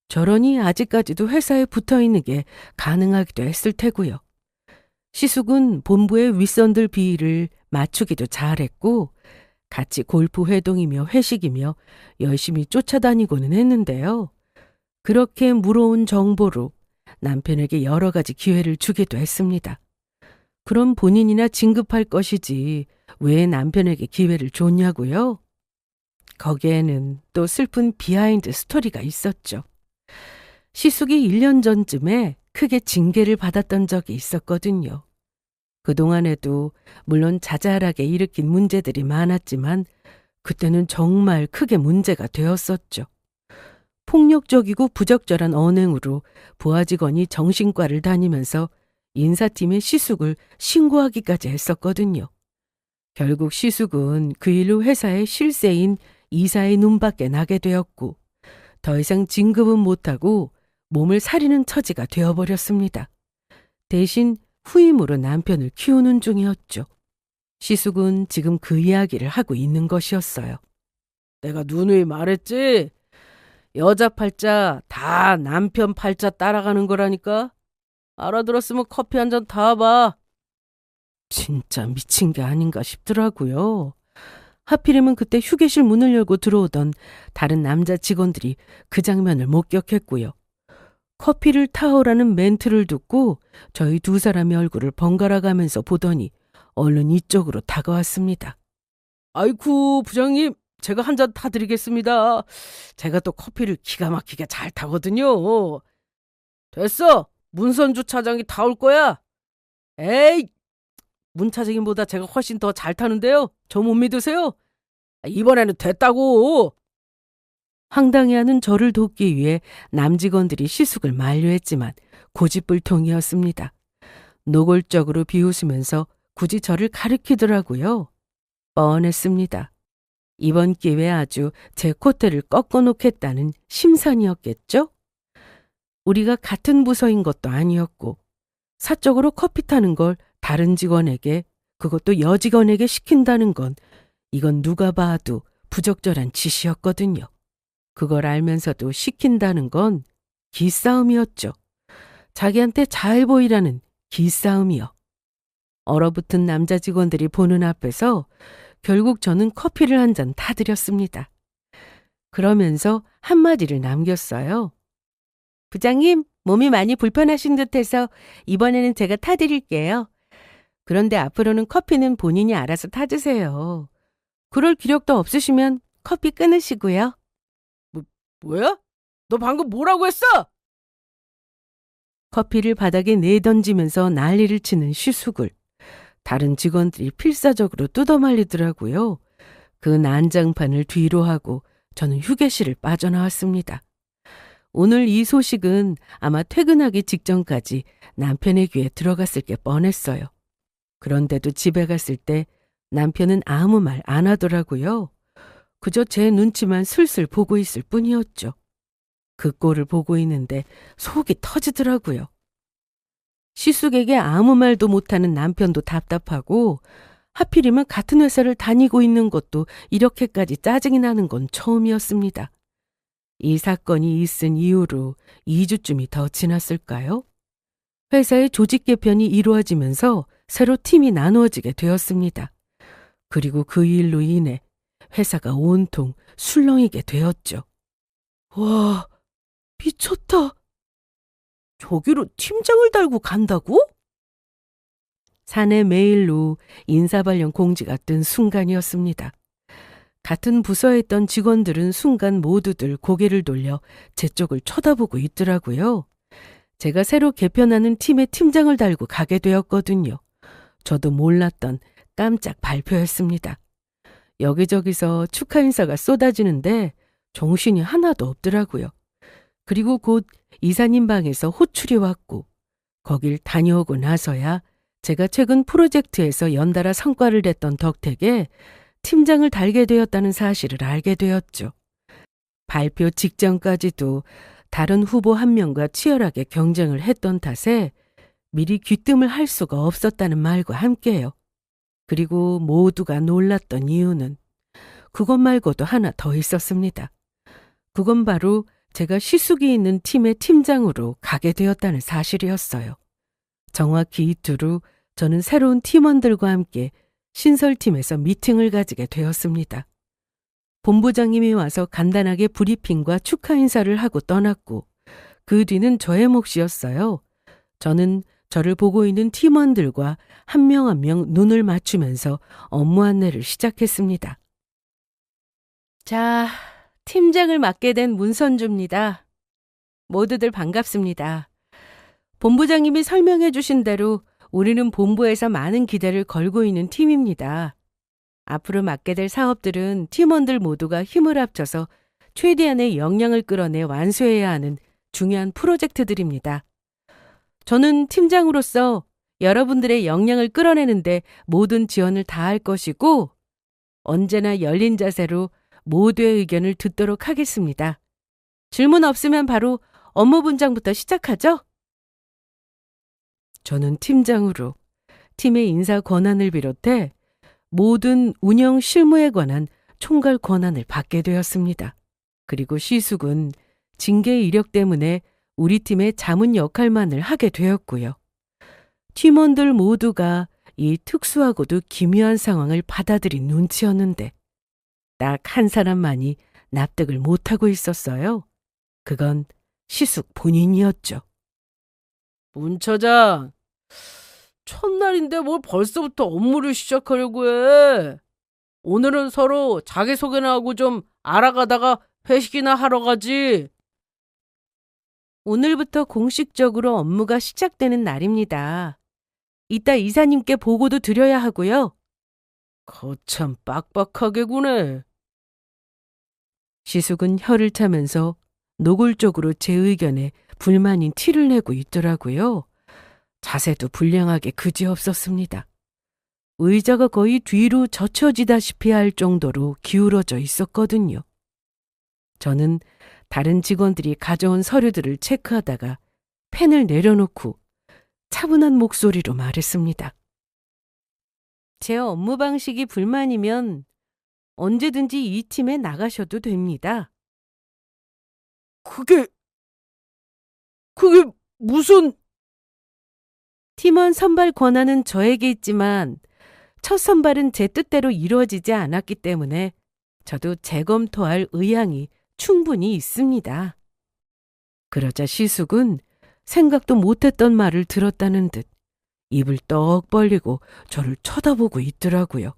저러니 아직까지도 회사에 붙어있는 게 가능하기도 했을 테고요. 시숙은 본부의 윗선들 비위를 맞추기도 잘했고 같이 골프 회동이며 회식이며 열심히 쫓아다니고는 했는데요. 그렇게 물어온 정보로 남편에게 여러 가지 기회를 주기도 했습니다. 그럼 본인이나 진급할 것이지 왜 남편에게 기회를 줬냐고요? 거기에는 또 슬픈 비하인드 스토리가 있었죠. 시숙이 1년 전쯤에 크게 징계를 받았던 적이 있었거든요. 그동안에도 물론 자잘하게 일으킨 문제들이 많았지만 그때는 정말 크게 문제가 되었었죠. 폭력적이고 부적절한 언행으로 부하 직원이 정신과를 다니면서 인사팀의 시숙을 신고하기까지 했었거든요. 결국 시숙은 그 일로 회사의 실세인 이사의 눈밖에 나게 되었고 더 이상 진급은 못하고 몸을 사리는 처지가 되어버렸습니다. 대신 후임으로 남편을 키우는 중이었죠. 시숙은 지금 그 이야기를 하고 있는 것이었어요. 내가 누누이 말했지? 여자 팔자 다 남편 팔자 따라가는 거라니까. 알아들었으면 커피 한 잔 타봐. 진짜 미친 게 아닌가 싶더라고요. 하필이면 그때 휴게실 문을 열고 들어오던 다른 남자 직원들이 그 장면을 목격했고요. 커피를 타오라는 멘트를 듣고 저희 두 사람의 얼굴을 번갈아 가면서 보더니 얼른 이쪽으로 다가왔습니다. 아이쿠 부장님, 제가 한 잔 타드리겠습니다. 제가 또 커피를 기가 막히게 잘 타거든요. 됐어. 문선주 차장이 타올 거야. 에이, 문 차장님보다 제가 훨씬 더 잘 타는데요. 저 못 믿으세요? 이번에는 됐다고. 황당해하는 저를 돕기 위해 남직원들이 시숙을 만류했지만 고집불통이었습니다. 노골적으로 비웃으면서 굳이 저를 가리키더라고요. 뻔했습니다. 이번 기회에 아주 제 콧대를 꺾어놓겠다는 심산이었겠죠? 우리가 같은 부서인 것도 아니었고 사적으로 커피 타는 걸 다른 직원에게, 그것도 여직원에게 시킨다는 건 이건 누가 봐도 부적절한 짓이었거든요. 그걸 알면서도 시킨다는 건 기싸움이었죠. 자기한테 잘 보이라는 기싸움이요. 얼어붙은 남자 직원들이 보는 앞에서 결국 저는 커피를 한 잔 타드렸습니다. 그러면서 한마디를 남겼어요. 부장님, 몸이 많이 불편하신 듯해서 이번에는 제가 타드릴게요. 그런데 앞으로는 커피는 본인이 알아서 타주세요. 그럴 기력도 없으시면 커피 끊으시고요. 뭐야? 너 방금 뭐라고 했어? 커피를 바닥에 내던지면서 난리를 치는 시숙을 다른 직원들이 필사적으로 뜯어말리더라고요. 그 난장판을 뒤로 하고 저는 휴게실을 빠져나왔습니다. 오늘 이 소식은 아마 퇴근하기 직전까지 남편의 귀에 들어갔을 게 뻔했어요. 그런데도 집에 갔을 때 남편은 아무 말 안 하더라고요. 그저 제 눈치만 슬슬 보고 있을 뿐이었죠. 그 꼴을 보고 있는데 속이 터지더라고요. 시숙에게 아무 말도 못하는 남편도 답답하고 하필이면 같은 회사를 다니고 있는 것도 이렇게까지 짜증이 나는 건 처음이었습니다. 이 사건이 있은 이후로 2주쯤이 더 지났을까요? 회사의 조직 개편이 이루어지면서 새로 팀이 나누어지게 되었습니다. 그리고 그 일로 인해 회사가 온통 술렁이게 되었죠. 와, 미쳤다. 저기로 팀장을 달고 간다고? 사내 메일로 인사 발령 공지가 뜬 순간이었습니다. 같은 부서에 있던 직원들은 순간 모두들 고개를 돌려 제 쪽을 쳐다보고 있더라고요. 제가 새로 개편하는 팀의 팀장을 달고 가게 되었거든요. 저도 몰랐던 깜짝 발표였습니다. 여기저기서 축하 인사가 쏟아지는데 정신이 하나도 없더라고요. 그리고 곧 이사님 방에서 호출이 왔고 거길 다녀오고 나서야 제가 최근 프로젝트에서 연달아 성과를 냈던 덕택에 팀장을 달게 되었다는 사실을 알게 되었죠. 발표 직전까지도 다른 후보 한 명과 치열하게 경쟁을 했던 탓에 미리 귀뜸을 할 수가 없었다는 말과 함께요. 그리고 모두가 놀랐던 이유는 그것 말고도 하나 더 있었습니다. 그건 바로 제가 시숙이 있는 팀의 팀장으로 가게 되었다는 사실이었어요. 정확히 이틀 후 저는 새로운 팀원들과 함께 신설팀에서 미팅을 가지게 되었습니다. 본부장님이 와서 간단하게 브리핑과 축하 인사를 하고 떠났고 그 뒤는 저의 몫이었어요. 저는 저를 보고 있는 팀원들과 한 명 한 명 눈을 맞추면서 업무 안내를 시작했습니다. 자, 팀장을 맡게 된 문선주입니다. 모두들 반갑습니다. 본부장님이 설명해 주신 대로 우리는 본부에서 많은 기대를 걸고 있는 팀입니다. 앞으로 맡게 될 사업들은 팀원들 모두가 힘을 합쳐서 최대한의 역량을 끌어내 완수해야 하는 중요한 프로젝트들입니다. 저는 팀장으로서 여러분들의 역량을 끌어내는데 모든 지원을 다할 것이고 언제나 열린 자세로 모두의 의견을 듣도록 하겠습니다. 질문 없으면 바로 업무 분장부터 시작하죠? 저는 팀장으로 팀의 인사 권한을 비롯해 모든 운영 실무에 관한 총괄 권한을 받게 되었습니다. 그리고 시숙은 징계 이력 때문에 우리 팀의 자문 역할만을 하게 되었고요. 팀원들 모두가 이 특수하고도 기묘한 상황을 받아들인 눈치였는데 딱 한 사람만이 납득을 못하고 있었어요. 그건 시숙 본인이었죠. 문 차장, 첫날인데 뭘 벌써부터 업무를 시작하려고 해. 오늘은 서로 자기소개나 하고 좀 알아가다가 회식이나 하러 가지. 오늘부터 공식적으로 업무가 시작되는 날입니다. 이따 이사님께 보고도 드려야 하고요. 거참 빡빡하게 구네. 시숙은 혀를 차면서 노골적으로 제 의견에 불만인 티를 내고 있더라고요. 자세도 불량하게 그지없었습니다. 의자가 거의 뒤로 젖혀지다시피 할 정도로 기울어져 있었거든요. 저는 다른 직원들이 가져온 서류들을 체크하다가 펜을 내려놓고 차분한 목소리로 말했습니다. 제 업무 방식이 불만이면 언제든지 이 팀에 나가셔도 됩니다. 그게 무슨... 팀원 선발 권한은 저에게 있지만 첫 선발은 제 뜻대로 이루어지지 않았기 때문에 저도 재검토할 의향이 충분히 있습니다. 그러자 시숙은 생각도 못했던 말을 들었다는 듯 입을 떡 벌리고 저를 쳐다보고 있더라고요.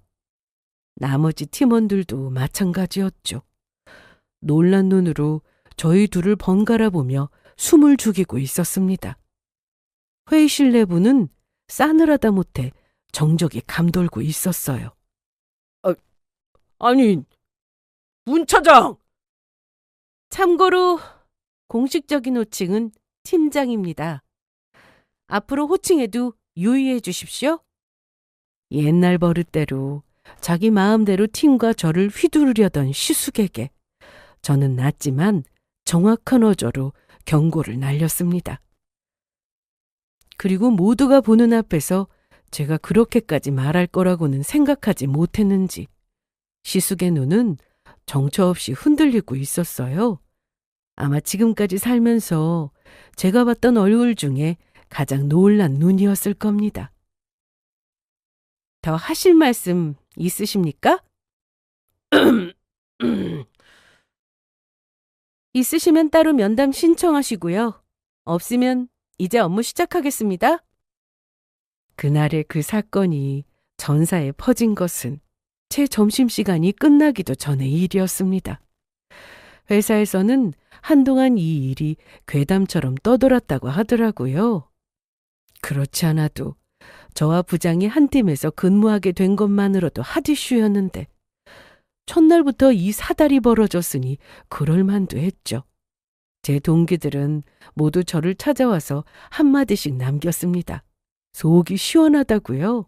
나머지 팀원들도 마찬가지였죠. 놀란 눈으로 저희 둘을 번갈아 보며 숨을 죽이고 있었습니다. 회의실 내부는 싸늘하다 못해 정적이 감돌고 있었어요. 아니, 문 차장! 참고로 공식적인 호칭은 팀장입니다. 앞으로 호칭에도 유의해 주십시오. 옛날 버릇대로 자기 마음대로 팀과 저를 휘두르려던 시숙에게 저는 낮지만 정확한 어조로 경고를 날렸습니다. 그리고 모두가 보는 앞에서 제가 그렇게까지 말할 거라고는 생각하지 못했는지 시숙의 눈은 정처 없이 흔들리고 있었어요. 아마 지금까지 살면서 제가 봤던 얼굴 중에 가장 놀란 눈이었을 겁니다. 더 하실 말씀 있으십니까? 있으시면 따로 면담 신청하시고요. 없으면 이제 업무 시작하겠습니다. 그날의 그 사건이 전사에 퍼진 것은 제 점심시간이 끝나기도 전의 일이었습니다. 회사에서는 한동안 이 일이 괴담처럼 떠돌았다고 하더라고요. 그렇지 않아도 저와 부장이 한 팀에서 근무하게 된 것만으로도 핫이슈였는데 첫날부터 이 사달이 벌어졌으니 그럴만도 했죠. 제 동기들은 모두 저를 찾아와서 한마디씩 남겼습니다. 속이 시원하다고요.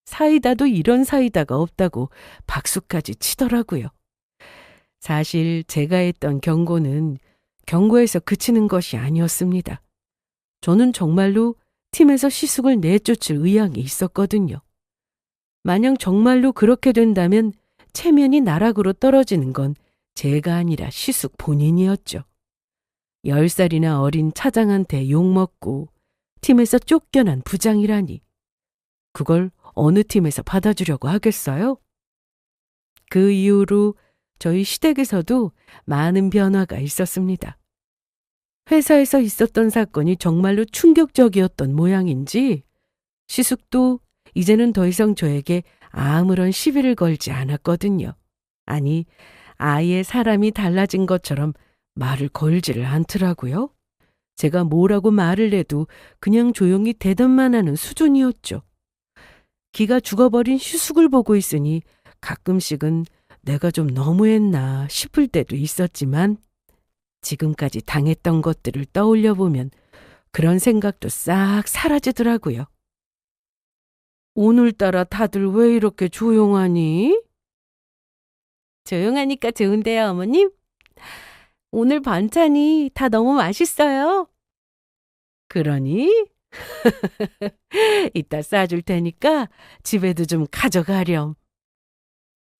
사이다도 이런 사이다가 없다고 박수까지 치더라고요. 사실 제가 했던 경고는 경고에서 그치는 것이 아니었습니다. 저는 정말로 팀에서 시숙을 내쫓을 의향이 있었거든요. 만약 정말로 그렇게 된다면 체면이 나락으로 떨어지는 건 제가 아니라 시숙 본인이었죠. 10살이나 어린 차장한테 욕먹고 팀에서 쫓겨난 부장이라니. 그걸 어느 팀에서 받아주려고 하겠어요? 그 이후로 저희 시댁에서도 많은 변화가 있었습니다. 회사에서 있었던 사건이 정말로 충격적이었던 모양인지 시숙도 이제는 더 이상 저에게 아무런 시비를 걸지 않았거든요. 아니, 아예 사람이 달라진 것처럼 말을 걸지를 않더라고요. 제가 뭐라고 말을 해도 그냥 조용히 대답만 하는 수준이었죠. 기가 죽어버린 시숙을 보고 있으니 가끔씩은 내가 좀 너무했나 싶을 때도 있었지만 지금까지 당했던 것들을 떠올려 보면 그런 생각도 싹 사라지더라고요. 오늘따라 다들 왜 이렇게 조용하니? 조용하니까 좋은데요, 어머님? 오늘 반찬이 다 너무 맛있어요. 그러니? 이따 싸줄 테니까 집에도 좀 가져가렴.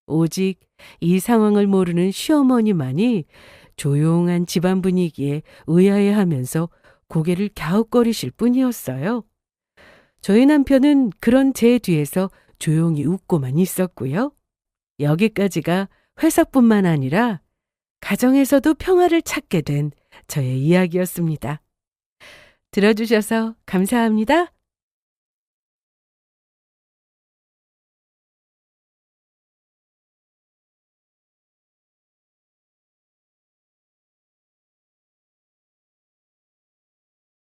오직 이 상황을 모르는 시어머니만이 조용한 집안 분위기에 의아해하면서 고개를 갸웃거리실 뿐이었어요. 저희 남편은 그런 제 뒤에서 조용히 웃고만 있었고요. 여기까지가 회사뿐만 아니라 가정에서도 평화를 찾게 된 저의 이야기였습니다. 들어주셔서 감사합니다.